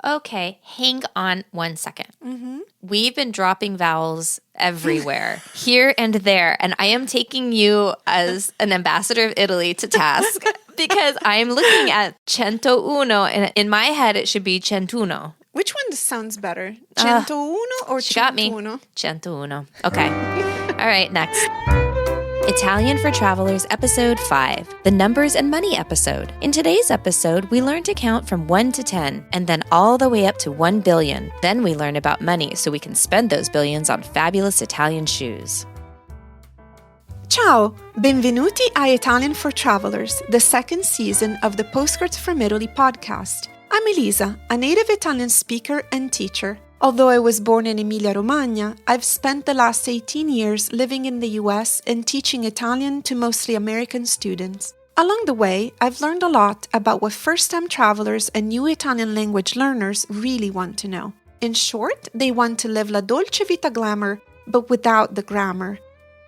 Okay, hang on 1 second. We've been dropping vowels everywhere, here and there, and I am taking you as an ambassador of Italy to task because I'm looking at 101, and in my head it should be 101. Which one sounds better? 101 or She got me. 101. Okay. All right, next. Italian for Travelers, Episode 5, the Numbers and Money episode. In today's episode, we learn to count from 1 to 10, and then all the way up to 1 billion. Then we learn about money so we can spend those billions on fabulous Italian shoes. Ciao! Benvenuti a Italian for Travelers, the second season of the Postcards from Italy podcast. I'm Elisa, a native Italian speaker and teacher. Although I was born in Emilia-Romagna, I've spent the last 18 years living in the US and teaching Italian to mostly American students. Along the way, I've learned a lot about what first-time travelers and new Italian language learners really want to know. In short, they want to live la Dolce Vita glamour, but without the grammar.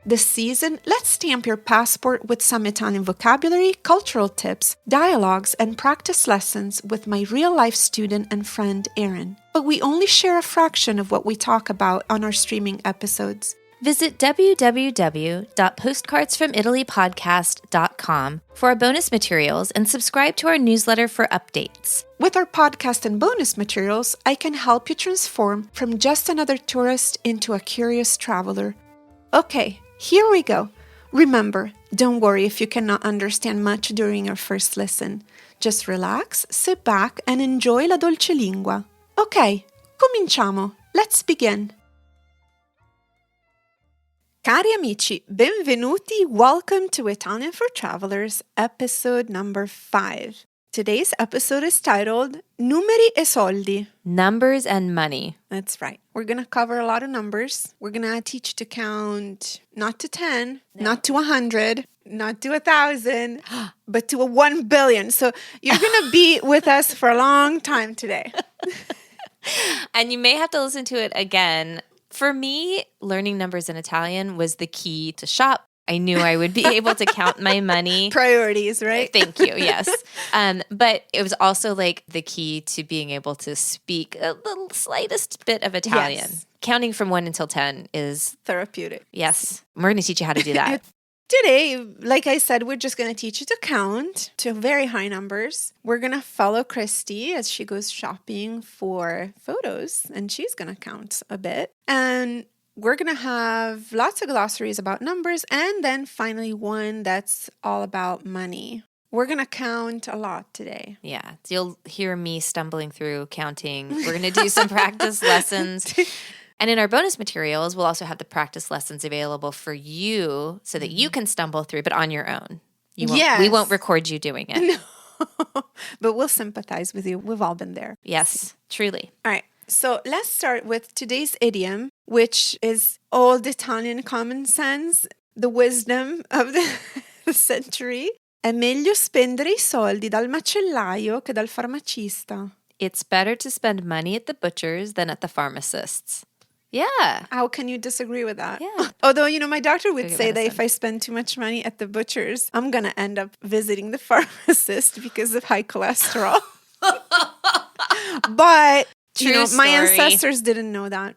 This season, let's stamp your passport with some Italian vocabulary, cultural tips, dialogues, and practice lessons with my real-life student and friend, Erin. But we only share a fraction of what we talk about on our streaming episodes. Visit www.postcardsfromitalypodcast.com for our bonus materials and subscribe to our newsletter for updates. With our podcast and bonus materials, I can help you transform from just another tourist into a curious traveler. Okay, here we go. Remember, don't worry if you cannot understand much during your first listen. Just relax, sit back, and enjoy la dolce lingua. Ok, cominciamo. Let's begin. Cari amici, benvenuti. Welcome to Italian for Travelers, episode number 5. Today's episode is titled Numeri e soldi. Numbers and money. That's right. We're going to cover a lot of numbers. We're going to teach you to count not to 10, not to 100, not to 1,000, but to 1 billion. So you're going to be with us for a long time today. And you may have to listen to it again. For me, learning numbers in Italian was the key to shop. I knew I would be able to count my money. Priorities, right? Thank you, yes. But it was also like the key to being able to speak a little slightest bit of Italian. Yes. Counting from 1 until 10 is Therapeutic. Yes. We're going to teach you how to do that. Today, like I said, we're just going to teach you to count to very high numbers. We're going to follow Christy as she goes shopping for photos, and she's going to count a bit. And we're going to have lots of glossaries about numbers, and then finally one that's all about money. We're going to count a lot today. Yeah. So you'll hear me stumbling through counting. We're going to do some practice lessons. And in our bonus materials, we'll also have the practice lessons available for you so that you can stumble through, but on your own. We won't record you doing it. No. But we'll sympathize with you. We've all been there. Yes, truly. All right. So let's start with today's idiom, which is old Italian common sense, the wisdom of the century. È meglio spendere I soldi dal macellaio che dal farmacista. It's better to spend money at the butcher's than at the pharmacist's. Yeah. How can you disagree with that? Yeah. Although, my doctor would say that if I spend too much money at the butcher's, I'm going to end up visiting the pharmacist because of high cholesterol. But, my ancestors didn't know that.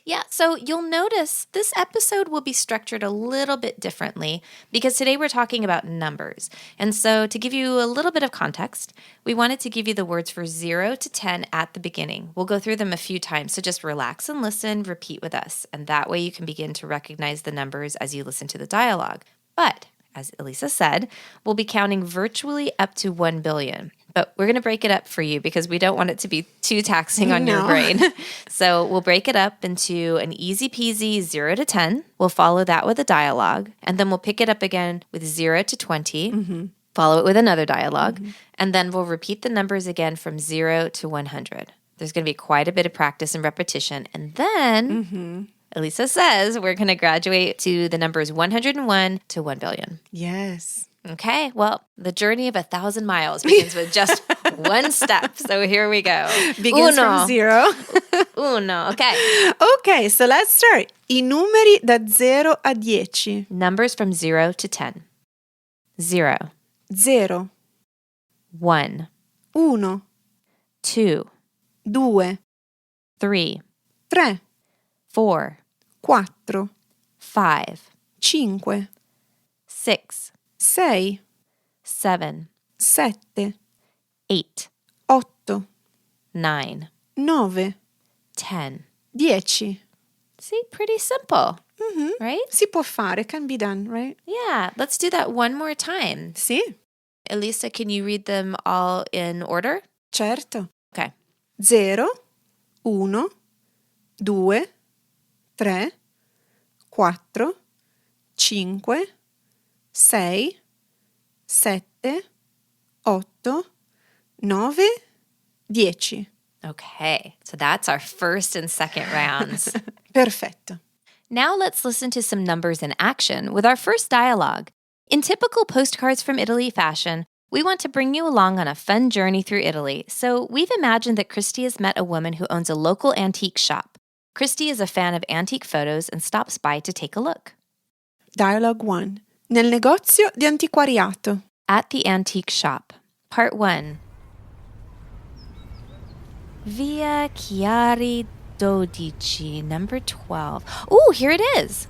Yeah, so you'll notice this episode will be structured a little bit differently because today we're talking about numbers. And so to give you a little bit of context, we wanted to give you the words for 0 to 10 at the beginning. We'll go through them a few times, so just relax and listen, repeat with us. And that way you can begin to recognize the numbers as you listen to the dialogue. But, as Elisa said, we'll be counting virtually up to 1 billion. But we're going to break it up for you because we don't want it to be too taxing on your brain. So we'll break it up into an easy peasy 0 to 10. We'll follow that with a dialogue. And then we'll pick it up again with 0 to 20. Follow it with another dialogue. And then we'll repeat the numbers again from 0 to 100. There's going to be quite a bit of practice and repetition. And then Elisa says we're going to graduate to the numbers 101 to 1 billion. Yes. Okay, well, the journey of 1,000 miles begins with just one step. So here we go. Begins from 0. Uno, okay. Okay, so let's start. I numeri da 0 a 10. Numbers from 0 to 10. 0. 0. 1. 1. 2, 2, 3, 3, 4, 4, 5, 5, 6, 6, 7, 7, 8, 8, 9, 9, 10. 10. See, pretty simple, right? Si può fare, can be done, right? Yeah, let's do that one more time. Sì, Elisa, can you read them all in order? certo. Okay. 0, 1, 2, 3, 4, 5, 6, 7, 8, 9, 10. Okay, so that's our first and second rounds. Perfetto. Now let's listen to some numbers in action with our first dialogue. In typical postcards from Italy fashion, we want to bring you along on a fun journey through Italy, so we've imagined that Christy has met a woman who owns a local antique shop. Christy is a fan of antique photos and stops by to take a look. Dialogue 1. Nel negozio di antiquariato. At the antique shop. Part 1. Via Chiari 12, number 12. Ooh, here it is.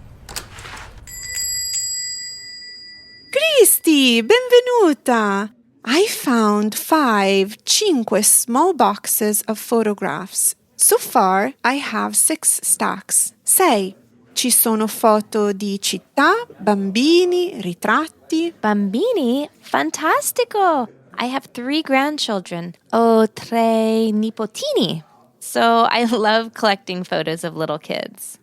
Cristi, benvenuta! I found 5 small boxes of photographs. So far, I have 6 stacks. 6. Ci sono foto di città, bambini, ritratti. Bambini? Fantastico! I have 3 grandchildren. Oh, 3 nipotini. So I love collecting photos of little kids.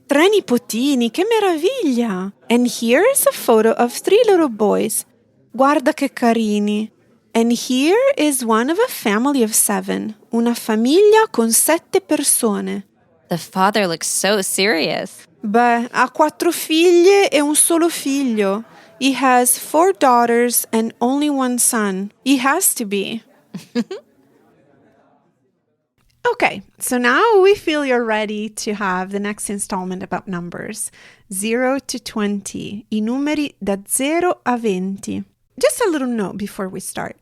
3 nipotini, che meraviglia! And here is a photo of 3 little boys. Guarda che carini. And here is one of a family of 7. Una famiglia con 7 persone. The father looks so serious. Beh, ha 4 figlie e un solo figlio. He has 4 daughters and only 1 son. He has to be. Okay, so now we feel you're ready to have the next installment about numbers. 0 to 20. I numeri da 0 a 20. Just a little note before we start.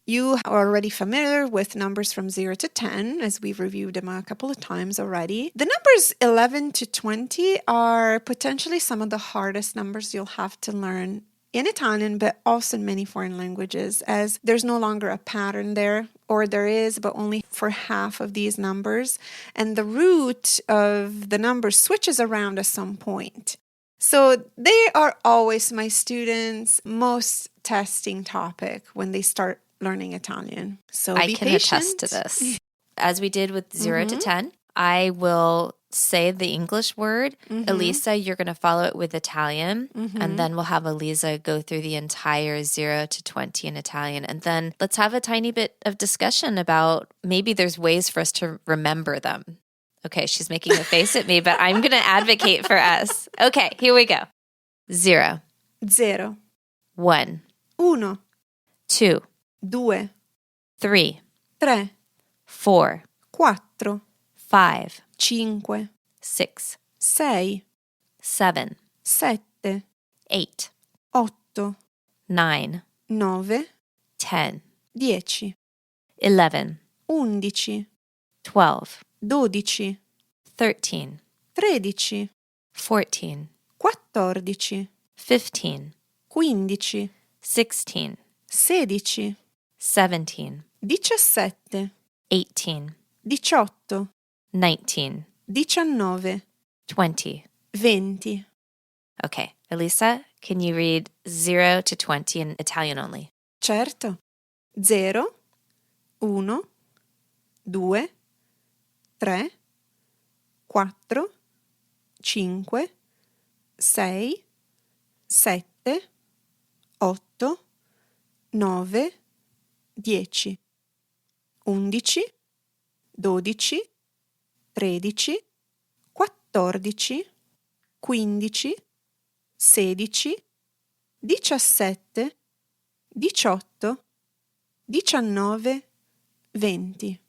You are already familiar with numbers from 0 to 10, as we've reviewed them a couple of times already. The numbers 11 to 20 are potentially some of the hardest numbers you'll have to learn in Italian, but also in many foreign languages, as there's no longer a pattern there, or there is, but only for half of these numbers. And the root of the numbers switches around at some point. So they are always my students' most testing topic when they start learning Italian. So I be can patient. attest to this. As we did with 0 to 10, I will say the English word. Elisa, you're going to follow it with Italian. And then we'll have Elisa go through the entire 0 to 20 in Italian. And then let's have a tiny bit of discussion about maybe there's ways for us to remember them. Okay, she's making a face at me, but I'm going to advocate for us. Okay, here we go. 0, 0, 1, 1, 2, 2, 3, 3, 4, 4, 5, 5, 6, 6, 7, 7, 8, 8, 9, 9, 10, 10, 11, 11, 12, 12, 13, 13, 14, 14, 15, 15, 16, 16, 17, 17, 18, 18, 19, 19, 20. 20. Okay, Elisa, can you read 0 to 20 in Italian only? Certo. 0, 1, 2, 3, 4, 5, 6, 7, 8, 9, 10, 11, 12, 13, 14, 15, 16, 17, 18, 19, 20.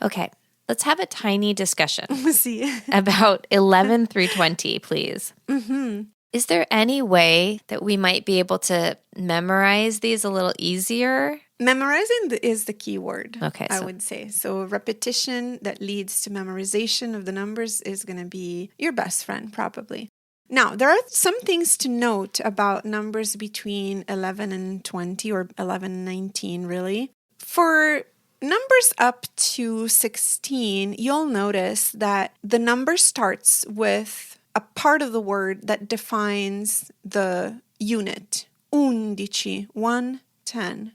Okay, let's have a tiny discussion Sì. about 11 through 20, please. Mm-hmm. Is there any way that we might be able to memorize these a little easier? Memorizing is the key word, Okay, I would say. So repetition that leads to memorization of the numbers is going to be your best friend, probably. Now, there are some things to note about numbers between 11 and 20 or 11 and 19, really. For numbers up to 16, you'll notice that the number starts with a part of the word that defines the unit. 11, 1, 10.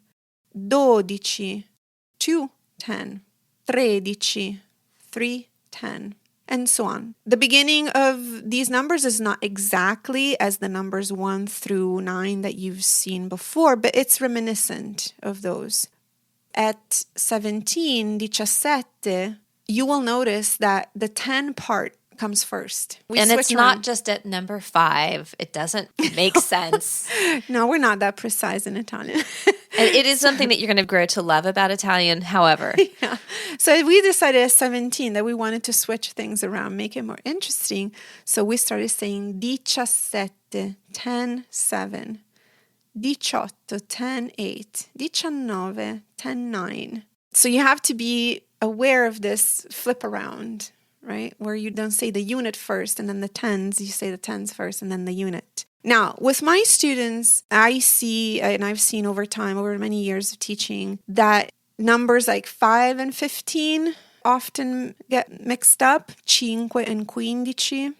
12, 2, 10. 13, 3, 10. And so on. The beginning of these numbers is not exactly as the numbers 1 through 9 that you've seen before, but it's reminiscent of those. At 17, 17, you will notice that the 10 part comes first. And it's not just at number 5. It doesn't make sense. No, we're not that precise in Italian. And it is something that you're going to grow to love about Italian, however. Yeah. So we decided at 17 that we wanted to switch things around, make it more interesting. So we started saying 17, 10, 7. 18, 10, 8. 19, 10, 9. So you have to be aware of this flip around, right? Where you don't say the unit first and then the tens, you say the tens first and then the unit. Now, with my students, I see, and I've seen over time, over many years of teaching, that numbers like 5 and 15 often get mixed up, 5 and 15.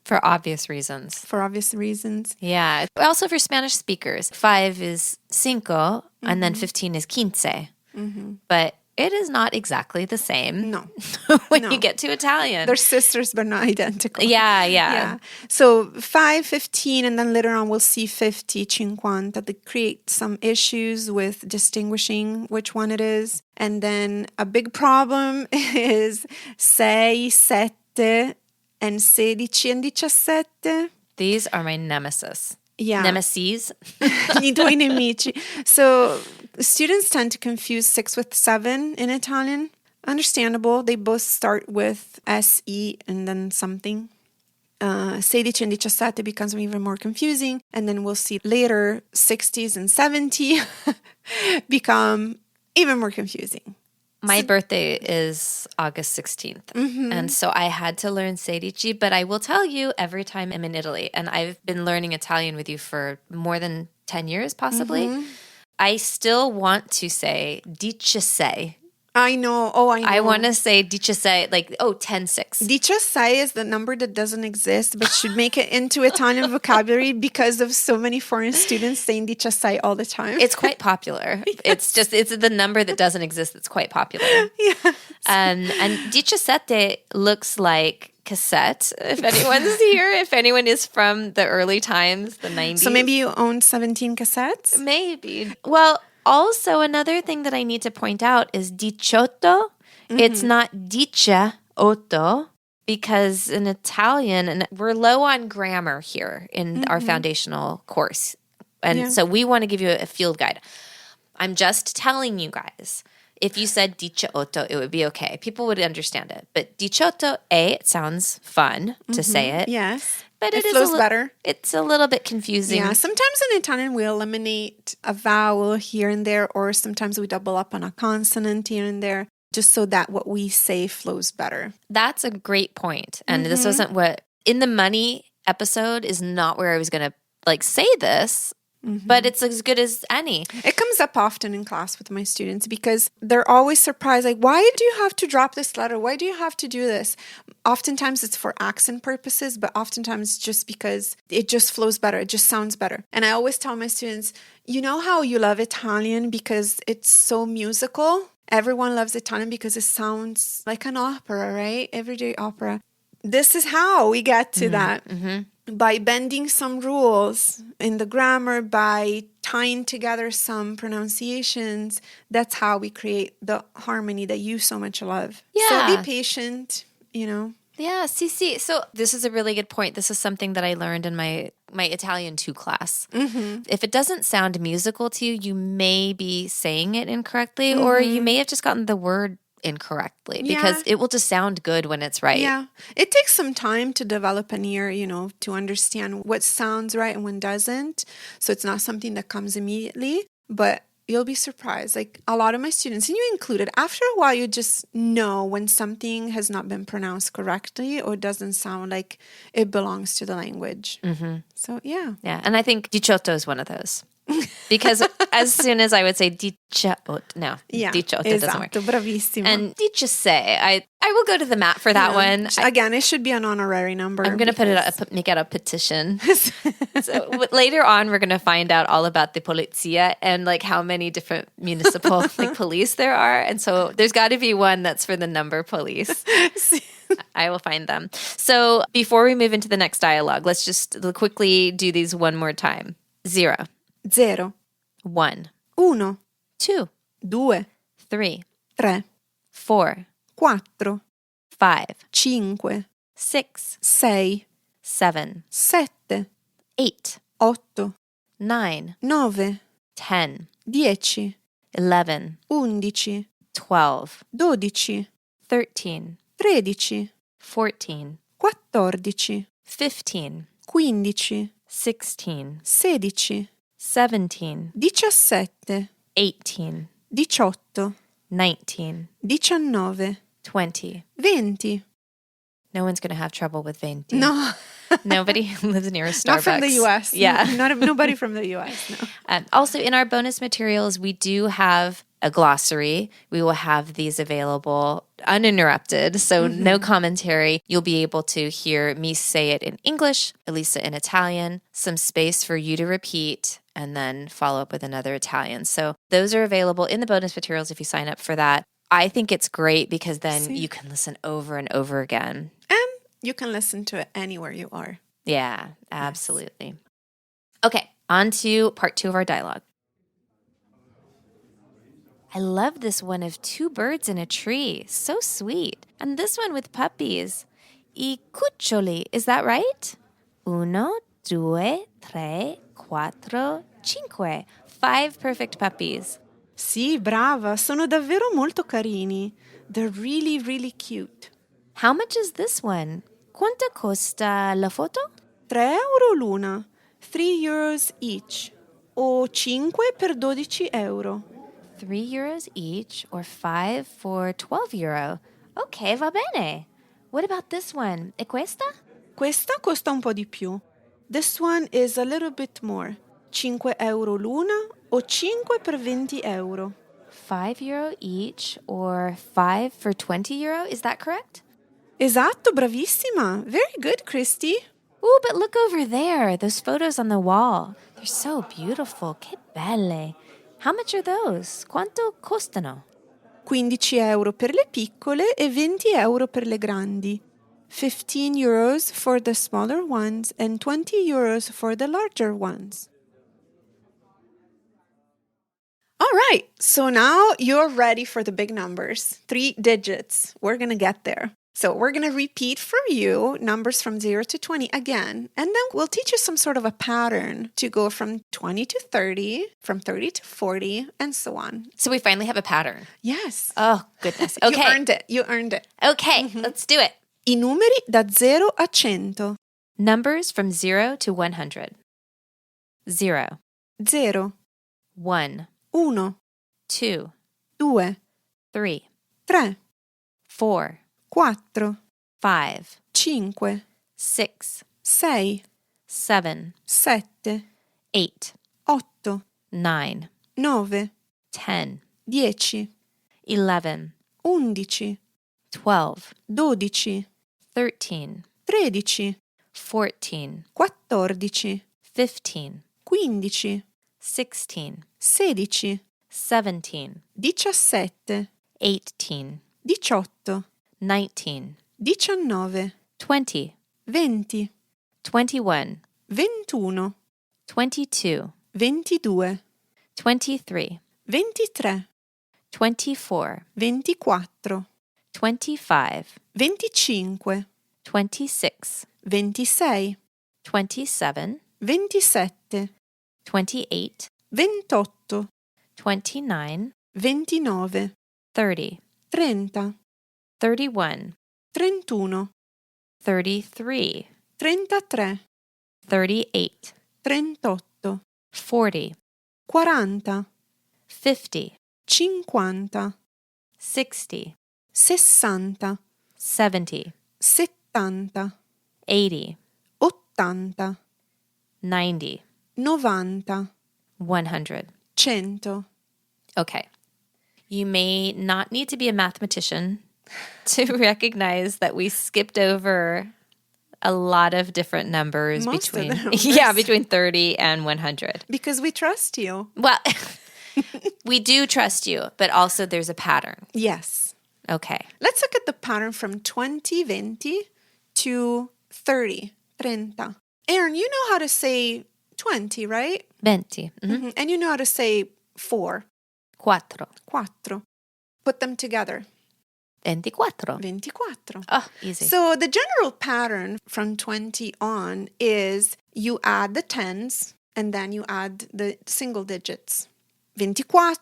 For obvious reasons. For obvious reasons. Yeah. Also for Spanish speakers, 5 is cinco, and then 15 is quince. But it is not exactly the same. No. when you get to Italian. They're sisters, but not identical. Yeah. So 5, 15, and then later on we'll see 50, 50, that create some issues with distinguishing which one it is. And then a big problem is 6, 7, and 16 and 17. These are my nemesis. Yeah. Nemesis. I tuoi nemici. So students tend to confuse 6 with 7 in Italian. Understandable. They both start with SE and then something. 16 and 17 becomes even more confusing. And then we'll see later 60s and 70 become even more confusing. My birthday is August 16th. And so I had to learn 16, but I will tell you every time I'm in Italy, and I've been learning Italian with you for more than 10 years possibly, I still want to say 16. I know. Oh, I know. I want to say 16, like, 10-6. 16 is the number that doesn't exist, but should make it into Italian vocabulary because of so many foreign students saying 16 all the time. It's quite popular. Yes. It's the number that doesn't exist that's quite popular. Yes. And 17 looks like cassette, if anyone's here, if anyone is from the early times, the 90s. So maybe you owned 17 cassettes? Maybe. Well, also another thing that I need to point out is 18. It's not 18 because in Italian, and we're low on grammar here in our foundational course. And so we want to give you a field guide. I'm just telling you guys, if you said 18, it would be okay. People would understand it. But 18, it sounds fun to say it. Yes. But it flows better. It's a little bit confusing. Yeah, sometimes in Italian we eliminate a vowel here and there, or sometimes we double up on a consonant here and there, just so that what we say flows better. That's a great point. And this wasn't what, in the money episode is not where I was going to say this. But it's as good as any. It comes up often in class with my students because they're always surprised. Like, why do you have to drop this letter? Why do you have to do this? Oftentimes it's for accent purposes, but oftentimes just because it just flows better. It just sounds better. And I always tell my students, you know how you love Italian because it's so musical? Everyone loves Italian because it sounds like an opera, right? Everyday opera. This is how we get to that. By bending some rules in the grammar, by tying together some pronunciations, that's how we create the harmony that you so much love. Yeah. So be patient, Yeah, see. So this is a really good point. This is something that I learned in my Italian 2 class. If it doesn't sound musical to you, you may be saying it incorrectly, or you may have just gotten the word incorrectly because it will just sound good when it's right. Yeah. It takes some time to develop an ear, to understand what sounds right and when doesn't. So it's not something that comes immediately, but You'll be surprised. Like a lot of my students, and you included, after a while, you just know when something has not been pronounced correctly or doesn't sound like it belongs to the language. So, yeah. Yeah. And I think diciotto is one of those. Because as soon as I would say diciotto, no, Yeah, diciotto doesn't work. Bravissimo. And diciotto, I will go to the mat for that one. Again, it should be an honorary number. I'm going to make it a petition. So later on, we're going to find out all about the polizia and like how many different municipal like police there are. And so there's got to be one that's for the number police. I will find them. So before we move into the next dialogue, let's just quickly do these one more time. 0. 0. 1. 1. 2. 2. 3. 3. 4. 4. 5. 5. 6. 6. 7. 7. 8. 8. 9. 9. 10. 10. 11. 11. 12. 12. 13. 13. 14. 14. 15. 15. 16. 16. 17. 17. 18. 18. 19. 19. 20. 20. No one's going to have trouble with 20. No. Nobody lives near a Starbucks. Not from the U.S. Yeah. Nobody from the U.S., no. Also, in our bonus materials, we do have a glossary. We will have these available uninterrupted, so no commentary. You'll be able to hear me say it in English, Elisa in Italian, some space for you to repeat, and then follow up with another Italian. So those are available in the bonus materials if you sign up for that. I think it's great because then you can listen over and over again. And you can listen to it anywhere you are. Yeah, absolutely. Yes. Okay, on to part 2 of our dialogue. I love this one of 2 birds in a tree. So sweet. And this one with puppies. I cuccioli, is that right? 1, 2, 3, 4, 5. 5 perfect puppies. Sì, brava. Sono davvero molto carini. They're really, really cute. How much is this one? Quanto costa la foto? 3 euro l'una. 3 euros each. O 5 per 12 euro. 3 euros each or 5 for 12 euro. Ok, va bene. What about this one? E questa? Questa costa un po' di più. This one is a little bit more. 5 euro l'una o 5 per 20 euro. 5 euro each or 5 for 20 euro. Is that correct? Esatto, bravissima. Very good, Christy. Ooh, but look over there. Those photos on the wall. They're so beautiful. Che belle. How much are those? Quanto costano? 15 euro per le piccole e 20 euro per le grandi. 15 euros for the smaller ones and 20 euros for the larger ones. All right, so now you're ready for the big numbers. 3 digits. We're going to get there. So we're going to repeat for you numbers from 0 to 20 again, and then we'll teach you some sort of a pattern to go from 20 to 30, from 30 to 40, and so on. So we finally have a pattern. Yes. Oh, goodness. Okay. You earned it. Okay, let's do it. I numeri da 0 a 100. Numbers from 0 to 100. 0. 0. 1. 1. 2. 2. 3. 3. 4. 4. 5. 5. 6. 6. 7. 7. 8. 8. 9. 9. 10. 10. 11. 11. 12. 12. 13. 13. 14. 14. 15. 15. 16. 16. 17. 17. 18. 18. 19. 19. 20. 20. 21. 21. 22. 22. 23. 23. 24. 24. 25. 25. 26. 26. 27. 27. 28. 28. 29. 29. 30. 30. 31. 31. 33. 33. 38. 38. 40. 40. 50, 50, 60, 60, 70, 70, 80, 80, 90, 90, 100. 100. Okay. You may not need to be a mathematician to recognize that we skipped over a lot of different numbers Most of the between numbers. between 30 and 100. Because we trust you. Well, we do trust you, but also there's a pattern. Yes. Okay. Let's look at the pattern from 20 to 30 30. Aaron, you know how to say 20, right? 20. Mm-hmm. And you know how to say 4. 4. 4. Put them together. 24. 24. Oh, easy. So the general pattern from 20 on is you add the tens and then you add the single digits. 24,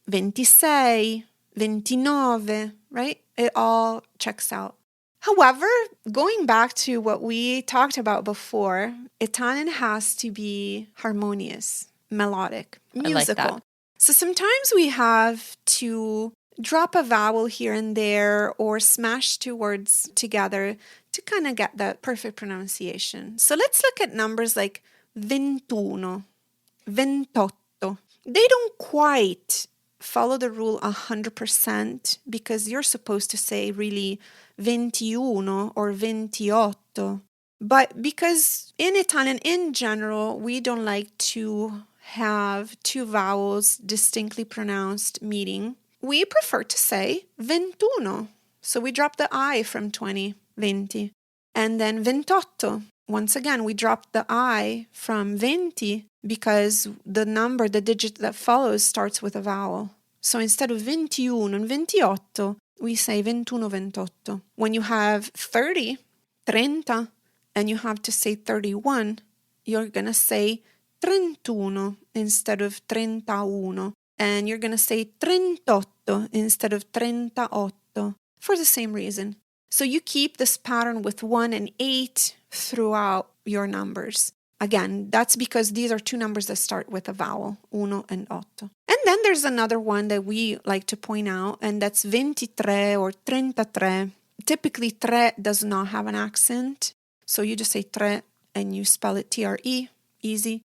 26, 29, right? It all checks out. However, going back to what we talked about before, Italian has to be harmonious, melodic, musical. I like that. So sometimes we have to drop a vowel here and there or smash two words together to kind of get the perfect pronunciation. So let's look at numbers like 21, 28. They don't quite follow the rule 100% because you're supposed to say really 21 or 28. But because in Italian in general, we don't like to have two vowels distinctly pronounced meeting, we prefer to say 21. So we drop the I from 20, 20. And then 28. Once again, we drop the I from 20 because the digit that follows starts with a vowel. So instead of 21 and 28, we say 21, 28. When you have 30, 30, and you have to say 31, you're going to say 31 instead of 31. And you're going to say 38 instead of 38 for the same reason. So you keep this pattern with 1 and 8 throughout your numbers. Again, that's because these are two numbers that start with a vowel, 1 and 8. And then there's another one that we like to point out, and that's 23 or 33. Typically, tre does not have an accent. So you just say tre and you spell it T-R-E, easy.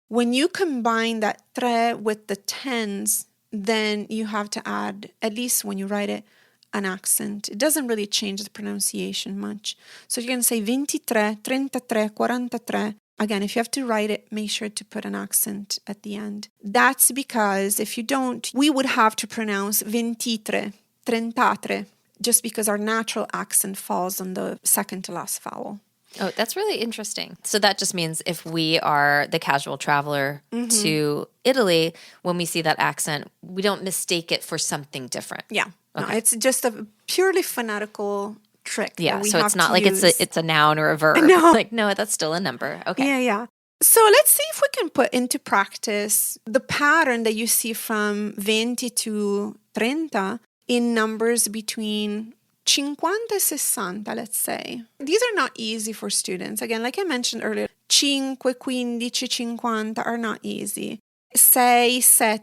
When you combine that tre with the tens, then you have to add, at least when you write it, an accent. It doesn't really change the pronunciation much. So you're going to say 23, 33, 43. Again, if you have to write it, make sure to put an accent at the end. That's because if you don't, we would have to pronounce 23, 33, just because our natural accent falls on the second to last vowel. Oh, that's really interesting. So that just means if we are the casual traveler to Italy, when we see that accent, we don't mistake it for something different. Yeah. Okay. No, it's just a purely phonetical trick. Yeah, that we so have it's not to like use. it's a noun or a verb. No. Like, no, that's still a number. Okay. Yeah. So let's see if we can put into practice the pattern that you see from 20 to 30 in numbers between 50 e 60, let's say. These are not easy for students. Again, like I mentioned earlier, 5, 15, 50 are not easy. 6, 7,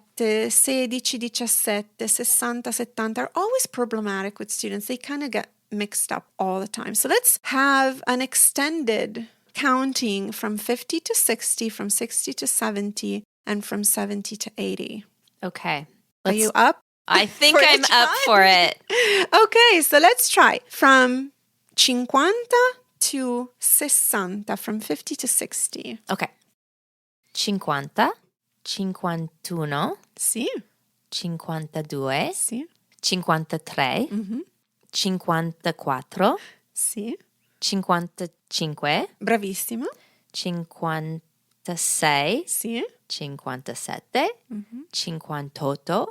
16, 17, 60, 70 are always problematic with students. They kind of get mixed up all the time. So let's have an extended counting from 50 to 60, from 60 to 70, and from 70 to 80. Okay. Are you up? I think I'm up for it. Okay, so let's try. From 50 to 60, from 50 to 60. Okay. 50, 51, Sì, 52, sì, 53, 54, sì. 55, Bravissima. 56, Sì. 57, 58,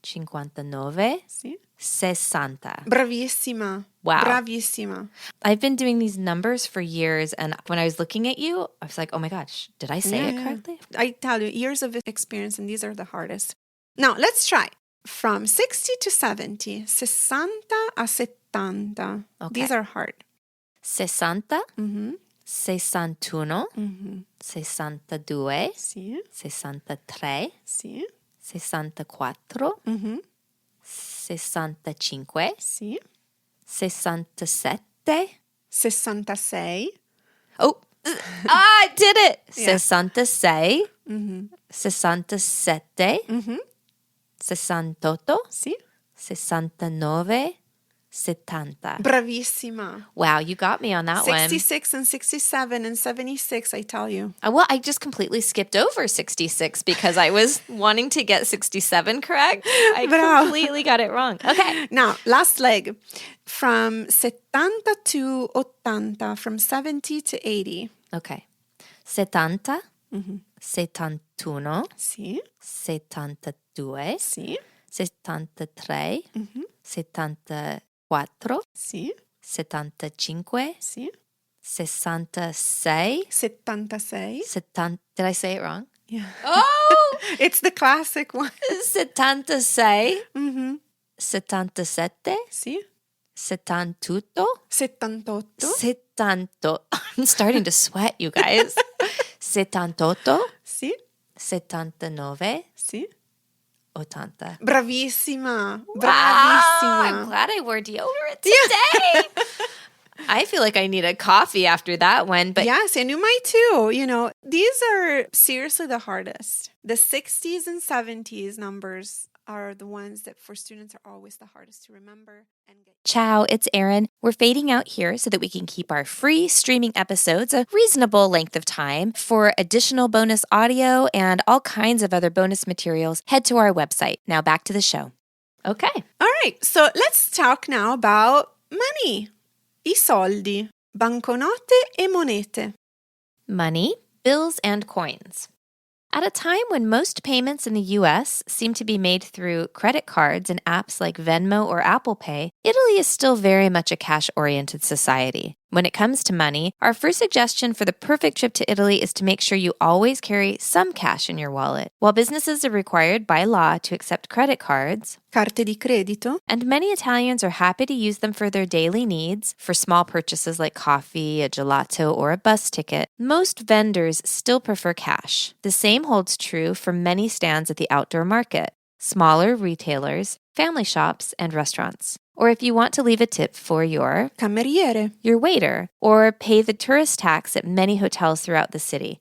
59, Sì. 60. Bravissima. Wow. Bravissima. I've been doing these numbers for years, and when I was looking at you, I was like, oh my gosh, did I say it correctly? I tell you, years of experience, and these are the hardest. Now, let's try. From 60 to 70, 60 a 70. Okay. These are hard. 60, 61, 62, Sì, 63, sì, 64, Mhm. 65, Sì. 67. 66. Oh, I did it! Yeah. 66, Mhm. 67, Mhm. 68, Sì. 69, 70. Bravissima. Wow, you got me on that one. 66 and 67 and 76, I tell you. Well, I just completely skipped over 66 because I was wanting to get 67 correct. I Bravo. completely got it wrong. Okay. Now, last leg. From 70 to 80, from 70 to 80. Okay. 70, 71, Sì. 72, Sì. 73, 74, Sì. 75, Sì. 66, 76. 70. Did I say it wrong? Yeah. Oh! It's the classic one. 76, Mhm. 77, Sì. 78, 78. 70. I'm starting to sweat, you guys. 78, Sì. 79, Sì. 80. Bravissima. I'm Bravissima. glad I wore deodorant today. I feel like I need a coffee after that one, but Yes, and you might too. You know, these are seriously the hardest. The 60s and 70s numbers are the ones that for students are always the hardest to remember and get. ciao, it's Erin. We're fading out here so that we can keep our free streaming episodes a reasonable length of time. For additional bonus audio and all kinds of other bonus materials, head to our website. Now back to the show. Okay. All right, so let's talk now about money. I soldi, banconote e monete. Money, bills, and coins. At a time when most payments in the US seem to be made through credit cards and apps like Venmo or Apple Pay, Italy is still very much a cash-oriented society. When it comes to money, our first suggestion for the perfect trip to Italy is to make sure you always carry some cash in your wallet. While businesses are required by law to accept credit cards, Carte di credito. and many Italians are happy to use them for their daily needs, for small purchases like coffee, a gelato, or a bus ticket, most vendors still prefer cash. The same holds true for many stands at the outdoor market, smaller retailers, family shops, and restaurants. Or if you want to leave a tip for your Cameriere. waiter, or pay the tourist tax at many hotels throughout the city.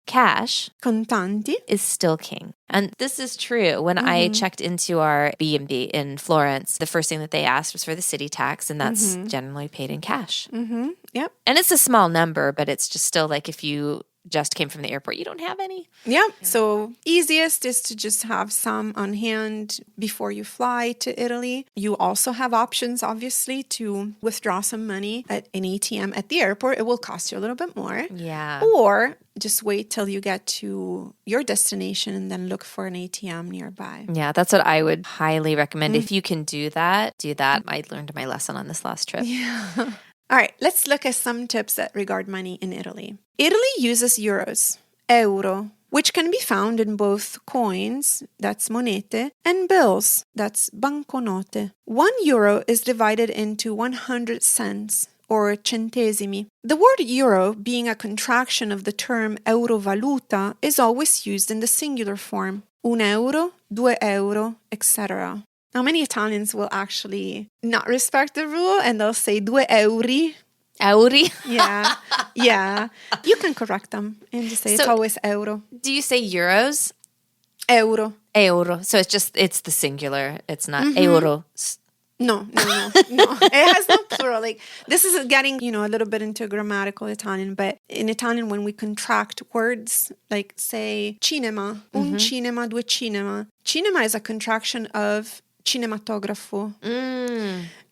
Cash Contanti. is still king. And this is true. When I checked into our B&B in Florence, the first thing that they asked was for the city tax, and that's generally paid in cash. Mm-hmm. Yep. And it's a small number, but it's just still like if you just came from the airport, you don't have any. Yep. So easiest is to just have some on hand before you fly to Italy. You also have options, obviously, to withdraw some money at an ATM at the airport. It will cost you a little bit more. Yeah. Or just wait till you get to your destination and then look for an ATM nearby. Yeah, that's what I would highly recommend. If you can do that, do that. I learned my lesson on this last trip. Yeah. All right, let's look at some tips that regard money in Italy. Italy uses euros, euro, which can be found in both coins, that's monete, and bills, that's banconote. 1 euro is divided into 100 cents, or centesimi. The word euro, being a contraction of the term eurovaluta, is always used in the singular form. 1 euro, 2 euro, etc. Now, many Italians will actually not respect the rule and they'll say 2 euri. Euri? Yeah, yeah. You can correct them and just say it's always euro. Do you say euros? Euro. Euro. So it's the singular. It's not euro. No. It has no plural. Like, this is getting, a little bit into grammatical Italian, but in Italian, when we contract words, like say cinema, un cinema, due cinema. Cinema is a contraction of cinematografo.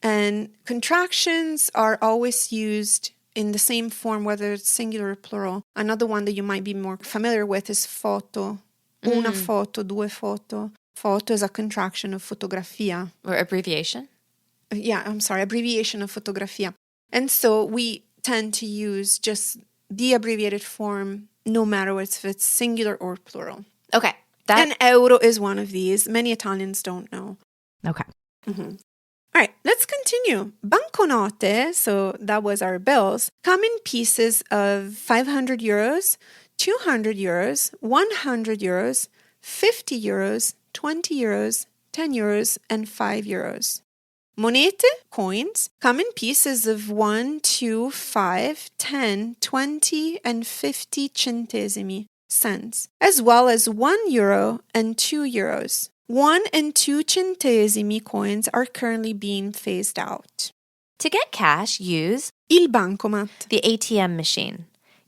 And contractions are always used in the same form, whether it's singular or plural. Another one that you might be more familiar with is foto. Una foto, due foto. Foto is a contraction of fotografia. Or abbreviation? Yeah, I'm sorry, abbreviation of fotografia. And so we tend to use just the abbreviated form, no matter if it's singular or plural. Okay. And euro is one of these. Many Italians don't know. Okay. All right, let's continue. Banconote, so that was our bills, come in pieces of 500 euros, 200 euros, 100 euros, 50 euros, 20 euros, 10 euros, and 5 euros. Monete, coins, come in pieces of 1, 2, 5, 10, 20, and 50 centesimi, cents, as well as 1 euro and 2 euros. 1 and 2 centesimi coins are currently being phased out. To get cash, use Il bancomat. the ATM machine.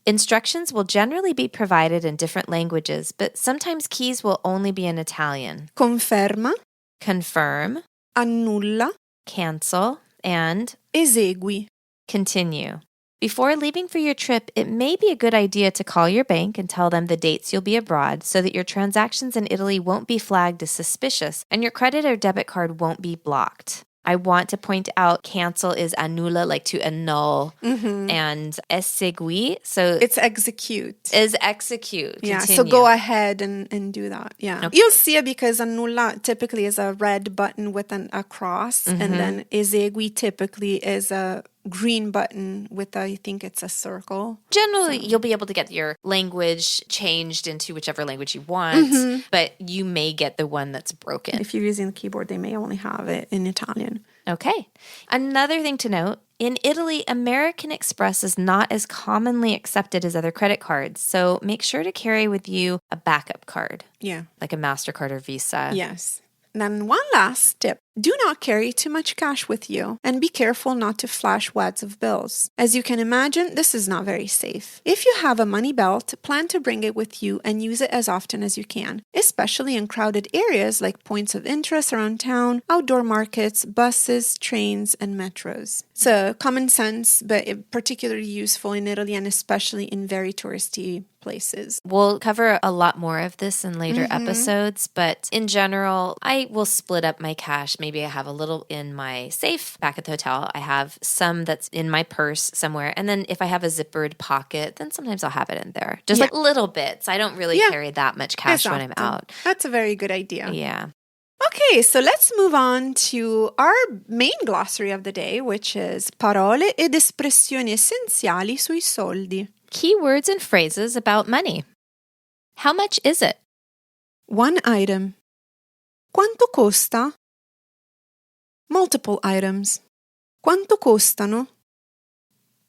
Instructions will generally be provided in different languages, but sometimes keys will only be in Italian. Conferma, Confirm, annulla, cancel, and esegui. continue. Before leaving for your trip, it may be a good idea to call your bank and tell them the dates you'll be abroad so that your transactions in Italy won't be flagged as suspicious and your credit or debit card won't be blocked. I want to point out cancel is annulla, like to annul, and esegui, so It's execute. is execute. Yeah, Continue. so go ahead and do that. Yeah. Okay. You'll see it because annulla typically is a red button with a cross, and then esegui typically is a green button with I think it's a circle. Generally, you'll be able to get your language changed into whichever language you want, but you may get the one that's broken. If you're using the keyboard, they may only have it in Italian. Okay. Another thing to note, in Italy, American Express is not as commonly accepted as other credit cards, so make sure to carry with you a backup card, Yeah. like a MasterCard or Visa. Yes. Then one last tip. Do not carry too much cash with you and be careful not to flash wads of bills. As you can imagine, this is not very safe. If you have a money belt, plan to bring it with you and use it as often as you can, especially in crowded areas like points of interest around town, outdoor markets, buses, trains, and metros. So common sense, but particularly useful in Italy and especially in very touristy places. We'll cover a lot more of this in later episodes, but in general, I will split up my cash. Maybe I have a little in my safe back at the hotel. I have some that's in my purse somewhere. And then if I have a zippered pocket, then sometimes I'll have it in there. Just like little bits. I don't really carry that much cash when I'm out. That's a very good idea. Yeah. Okay, so let's move on to our main glossary of the day, which is parole ed espressioni essenziali sui soldi. Key words and phrases about money. How much is it? One item. Quanto costa? Multiple items. Quanto costano?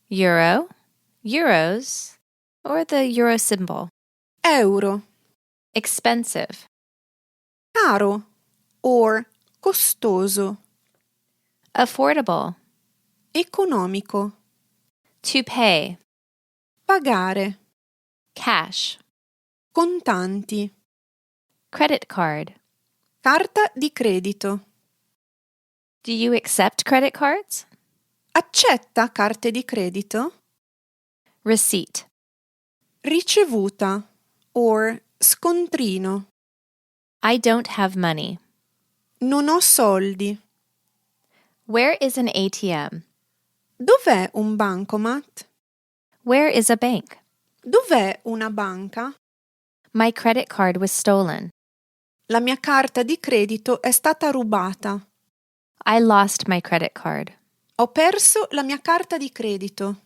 Euro, euros, or the euro symbol. Euro. Expensive. Caro or costoso. Affordable. Economico. To pay. Pagare. Cash. Contanti. Credit card. Carta di credito. Do you accept credit cards? Accetta carte di credito? Receipt. Ricevuta or scontrino. I don't have money. Non ho soldi. Where is an ATM? Dov'è un bancomat? Where is a bank? Dov'è una banca? My credit card was stolen. La mia carta di credito è stata rubata. I lost my credit card. Ho perso la mia carta di credito.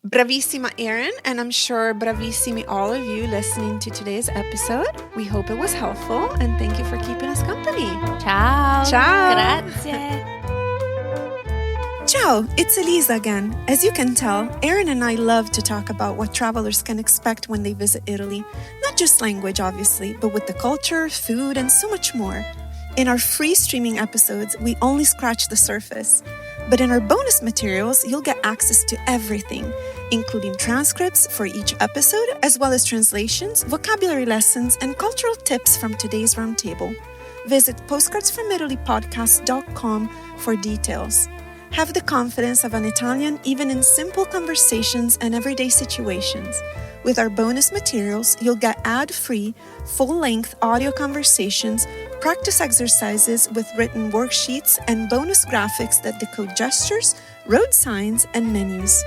Bravissima Erin, and I'm sure bravissimi all of you listening to today's episode. We hope it was helpful, and thank you for keeping us company. Ciao. Ciao. Grazie. Ciao, it's Elisa again. As you can tell, Erin and I love to talk about what travelers can expect when they visit Italy. Not just language, obviously, but with the culture, food, and so much more. In our free streaming episodes, we only scratch the surface. But in our bonus materials, you'll get access to everything, including transcripts for each episode, as well as translations, vocabulary lessons, and cultural tips from today's roundtable. Visit postcardsfromitalypodcast.com for details. Have the confidence of an Italian even in simple conversations and everyday situations. With our bonus materials, you'll get ad-free, full-length audio conversations, practice exercises with written worksheets, and bonus graphics that decode gestures, road signs, and menus.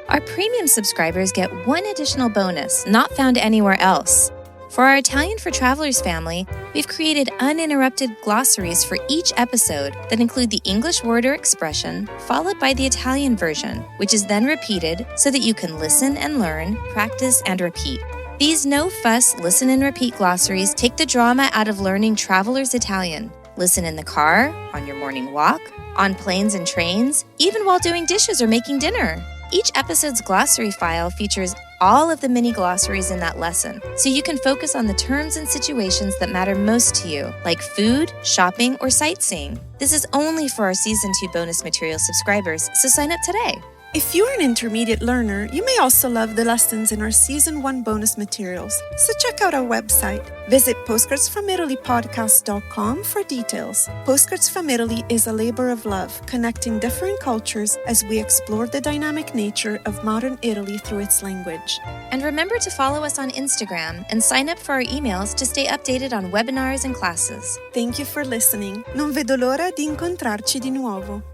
Our premium subscribers get one additional bonus not found anywhere else. For our Italian for Travelers family, we've created uninterrupted glossaries for each episode that include the English word or expression, followed by the Italian version, which is then repeated so that you can listen and learn, practice, and repeat. These no-fuss, listen and repeat glossaries take the drama out of learning traveler's Italian. Listen in the car, on your morning walk, on planes and trains, even while doing dishes or making dinner. Each episode's glossary file features all of the mini glossaries in that lesson, so you can focus on the terms and situations that matter most to you, like food, shopping, or sightseeing. This is only for our Season 2 bonus material subscribers, so sign up today. If you're an intermediate learner, you may also love the lessons in our Season 1 bonus materials, so check out our website. Visit postcardsfromitalypodcast.com for details. Postcards from Italy is a labor of love, connecting different cultures as we explore the dynamic nature of modern Italy through its language. And remember to follow us on Instagram and sign up for our emails to stay updated on webinars and classes. Thank you for listening. Non vedo l'ora di incontrarci di nuovo.